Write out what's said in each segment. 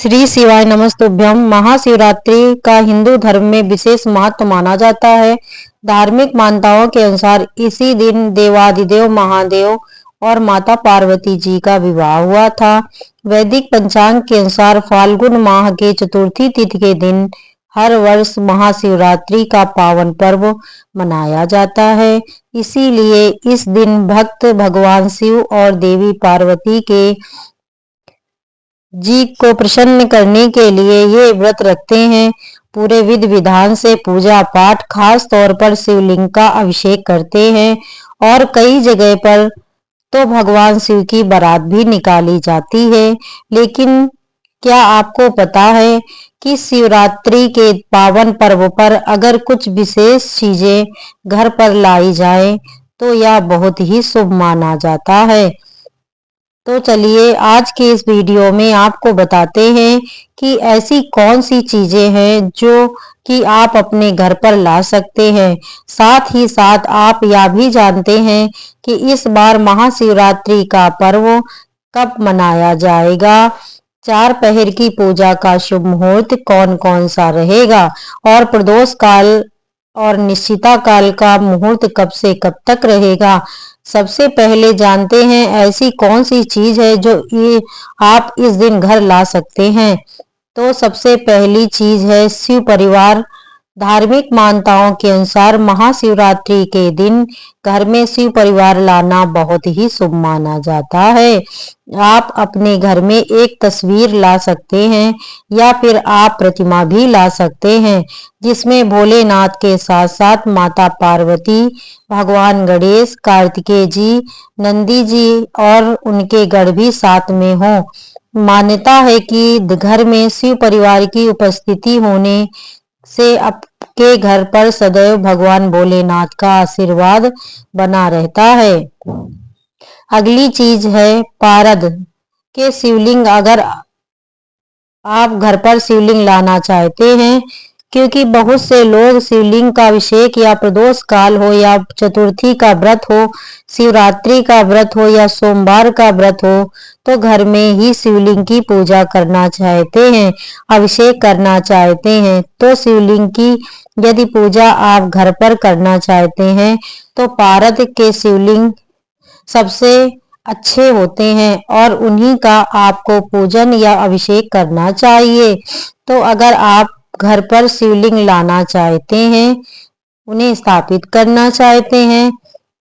श्री शिवाय नमस्तुभ्यम। महाशिवरात्रि का हिंदू धर्म में विशेष महत्व माना जाता है। धार्मिक मान्यताओं के अनुसार इसी दिन देवादिदेव महादेव और माता पार्वती जी का विवाह हुआ था। वैदिक पंचांग के अनुसार फाल्गुन माह के चतुर्थी तिथि के दिन हर वर्ष महाशिवरात्रि का पावन पर्व मनाया जाता है। इसीलिए इस दिन भक्त भगवान शिव और देवी पार्वती के जी को प्रसन्न करने के लिए ये व्रत रखते हैं। पूरे विधि विधान से पूजा पाठ, खास तौर पर शिवलिंग का अभिषेक करते हैं और कई जगह पर तो भगवान शिव की बारात भी निकाली जाती है। लेकिन क्या आपको पता है कि शिवरात्रि के पावन पर्व पर अगर कुछ विशेष चीजें घर पर लाई जाए तो यह बहुत ही शुभ माना जाता है। तो चलिए आज के इस वीडियो में आपको बताते हैं कि ऐसी कौन सी चीजें हैं जो कि आप अपने घर पर ला सकते हैं। साथ ही साथ आप यह भी जानते हैं कि इस बार महाशिवरात्रि का पर्व कब मनाया जाएगा, 4 पहर की पूजा का शुभ मुहूर्त कौन कौन सा रहेगा और प्रदोष काल और निश्चिता काल का मुहूर्त कब से कब तक रहेगा। सबसे पहले जानते हैं ऐसी कौन सी चीज है जो ये आप इस दिन घर ला सकते हैं। तो सबसे पहली चीज है शिव परिवार। धार्मिक मान्यताओं के अनुसार महाशिवरात्रि के दिन घर में शिव परिवार लाना बहुत ही शुभ माना जाता है। आप अपने घर में एक तस्वीर ला सकते हैं या फिर आप प्रतिमा भी ला सकते हैं जिसमें भोलेनाथ के साथ साथ माता पार्वती, भगवान गणेश, कार्तिकेय जी, नंदी जी और उनके गढ़ भी साथ में हो। मान्यता है कि घर में शिव परिवार की उपस्थिति होने से आपके घर पर सदैव भगवान भोलेनाथ का आशीर्वाद बना रहता है। अगली चीज है पारद के शिवलिंग। अगर आप घर पर शिवलिंग लाना चाहते हैं, क्योंकि बहुत से लोग शिवलिंग का अभिषेक या प्रदोष काल हो या चतुर्थी का व्रत हो, शिवरात्रि का व्रत हो या सोमवार का व्रत हो तो घर में ही शिवलिंग की पूजा करना चाहते हैं, अभिषेक करना चाहते हैं। तो शिवलिंग की यदि पूजा आप घर पर करना चाहते हैं तो पारद के शिवलिंग सबसे अच्छे होते हैं और उन्हीं का आपको पूजन या अभिषेक करना चाहिए। तो अगर आप घर पर शिवलिंग लाना चाहते हैं, उन्हें स्थापित करना चाहते हैं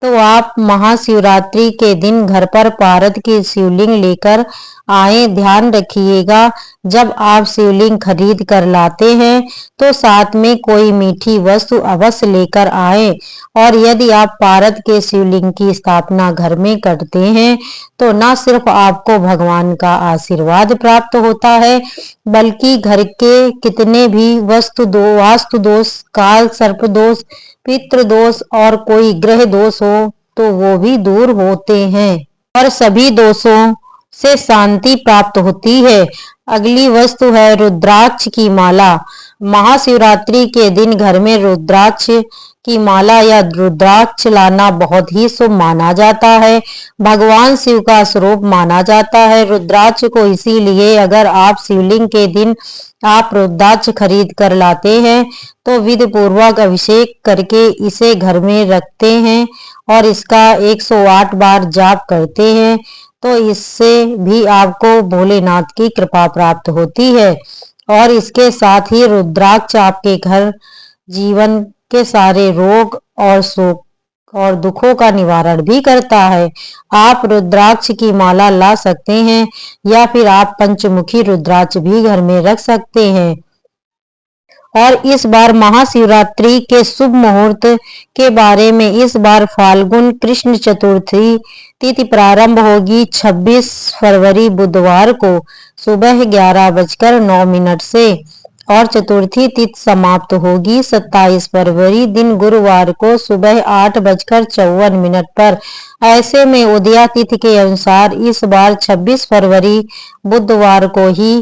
तो आप महाशिवरात्रि के दिन घर पर पारद की शिवलिंग लेकर आए। ध्यान रखिएगा जब आप शिवलिंग खरीद कर लाते हैं तो साथ में कोई मीठी वस्तु अवश्य लेकर आए। और यदि आप पारद के शिवलिंग की स्थापना घर में करते हैं तो न सिर्फ आपको भगवान का आशीर्वाद प्राप्त होता है बल्कि घर के कितने भी वास्तु दोष, काल सर्प दोष, पितृ दोष और कोई ग्रह दोष हो तो वो भी दूर होते हैं और सभी दोषों से शांति प्राप्त होती है। अगली वस्तु है रुद्राक्ष की माला। महाशिवरात्रि के दिन घर में रुद्राक्ष की माला या रुद्राक्ष लाना बहुत ही शुभ माना जाता है। भगवान शिव का स्वरूप माना जाता है रुद्राक्ष को। इसीलिए अगर आप शिवलिंग के दिन आप रुद्राक्ष खरीद कर लाते हैं तो विधि पूर्वक अभिषेक करके इसे घर में रखते हैं और इसका 108 बार जाप करते हैं तो इससे भी आपको भोलेनाथ की कृपा प्राप्त होती है। और इसके साथ ही रुद्राक्ष आपके घर जीवन के सारे रोग और शोक और दुखों का निवारण भी करता है। आप रुद्राक्ष की माला ला सकते हैं या फिर आप पंचमुखी रुद्राक्ष भी घर में रख सकते हैं। और इस बार महाशिवरात्रि के शुभ मुहूर्त के बारे में, इस बार फाल्गुन कृष्ण चतुर्थी तिथि प्रारंभ होगी 26 फरवरी बुधवार को सुबह 11:09 से और चतुर्थी तिथि समाप्त होगी 27 फरवरी दिन गुरुवार को सुबह 8:54 पर। ऐसे में उदया तिथि के अनुसार इस बार 26 फरवरी बुधवार को ही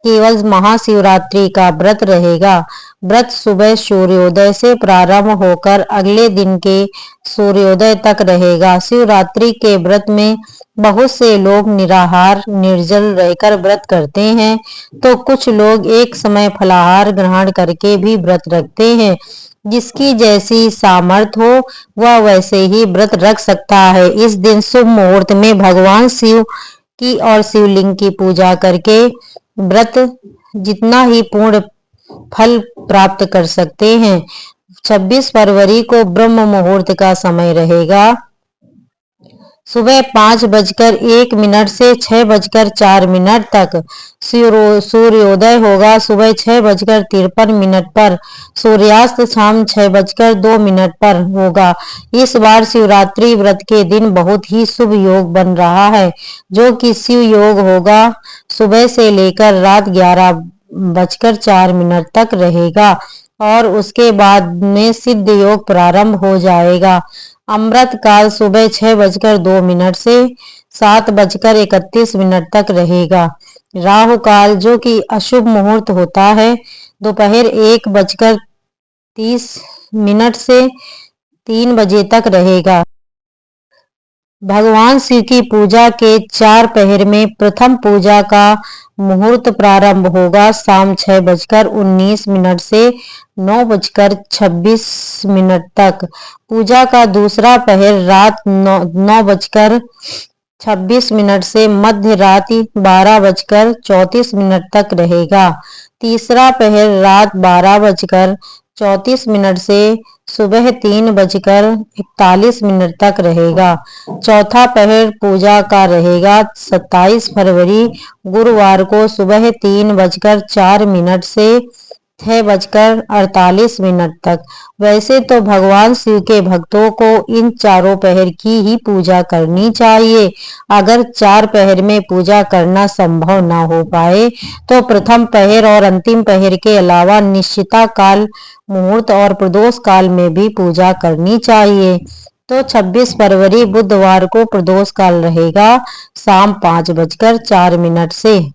केवल महाशिवरात्रि का व्रत रहेगा। व्रत सुबह सूर्योदय से प्रारंभ होकर अगले दिन के सूर्योदय तक रहेगा। शिवरात्रि के व्रत में बहुत से लोग निराहार निर्जल रहकर व्रत करते हैं, तो कुछ लोग एक समय फलाहार ग्रहण करके भी व्रत रखते हैं। जिसकी जैसी सामर्थ्य हो वह वैसे ही व्रत रख सकता है। इस दिन शुभ मुहूर्त में भगवान शिव की और शिवलिंग की पूजा करके व्रत जितना ही पूर्ण फल प्राप्त कर सकते हैं। 26 फरवरी को ब्रह्म मुहूर्त का समय रहेगा। सुबह 5:01 से 6:04 तक सूर्योदय होगा। सुबह 6:53 पर सूर्यास्त शाम 6:02 पर होगा। इस बार शिवरात्रि व्रत के दिन बहुत ही शुभ योग बन रहा है, जो कि शिव योग होगा। सुबह से लेकर रात 11:04 तक रहेगा और उसके बाद में सिद्ध योग प्रारंभ हो जाएगा। अमृत काल सुबह 6:02 से 7:31 तक रहेगा। राहु काल जो कि अशुभ मुहूर्त होता है दोपहर 1:30 से 3 बजे तक रहेगा। भगवान शिव की पूजा के 4 पहर में प्रथम पूजा का मुहूर्त प्रारंभ होगा शाम 6:19 से 9:26 तक। पूजा का दूसरा पहर रात 9:26 से मध्य रात्रि 12:34 तक रहेगा। तीसरा पहर रात 12:34 से सुबह 3:41 तक रहेगा। चौथा पहर पूजा का रहेगा 27 फरवरी गुरुवार को सुबह 3:04 से 6:48 तक। वैसे तो भगवान शिव के भक्तों को इन चारों पहर की ही पूजा करनी चाहिए। अगर 4 पहर में पूजा करना संभव न हो पाए तो प्रथम पहर और अंतिम पहर के अलावा निश्चिता काल मुहूर्त और प्रदोष काल में भी पूजा करनी चाहिए। तो 26 फरवरी बुधवार को प्रदोष काल रहेगा शाम 5:04 से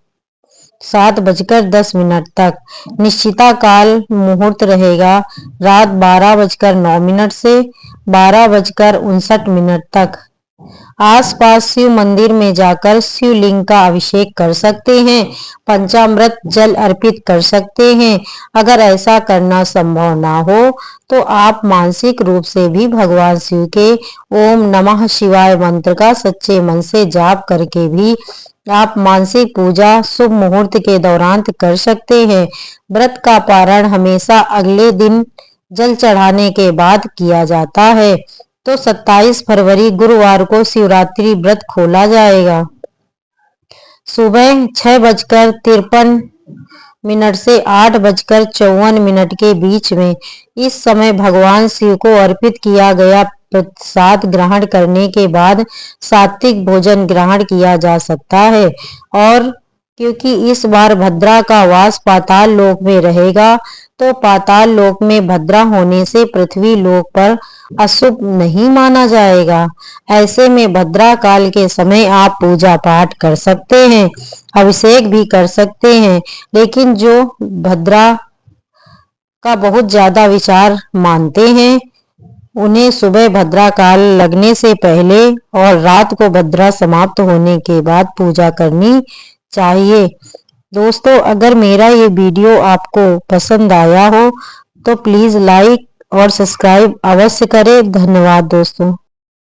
7:10 तक। निश्चिता काल मुहूर्त रहेगा रात 12:09 से 12:59 तक। आसपास शिव मंदिर में जाकर शिवलिंग का अभिषेक कर सकते हैं, पंचामृत जल अर्पित कर सकते हैं। अगर ऐसा करना संभव ना हो तो आप मानसिक रूप से भी भगवान शिव के ओम नमः शिवाय मंत्र का सच्चे मन से जाप करके भी आप मानसिक पूजा शुभ मुहूर्त के दौरान कर सकते हैं। व्रत का पारण हमेशा अगले दिन जल चढ़ाने के बाद किया जाता है। तो 27 फरवरी गुरुवार को शिवरात्रि व्रत खोला जाएगा। सुबह 6:53 से 8:54 के बीच में। इस समय भगवान शिव को अर्पित किया गया प्रसाद ग्रहण करने के बाद सात्विक भोजन ग्रहण किया जा सकता है। और क्योंकि इस बार भद्रा का वास पाताल लोक में रहेगा, तो पाताल लोक में भद्रा होने से पृथ्वी लोक पर अशुभ नहीं माना जाएगा। ऐसे में भद्रा काल के समय आप पूजा पाठ कर सकते हैं, अभिषेक भी कर सकते हैं। लेकिन जो भद्रा का बहुत ज्यादा विचार मानते हैं उन्हें सुबह भद्रा काल लगने से पहले और रात को भद्रा समाप्त होने के बाद पूजा करनी चाहिए। दोस्तों, अगर मेरा ये वीडियो आपको पसंद आया हो तो प्लीज लाइक और सब्सक्राइब अवश्य करें। धन्यवाद दोस्तों।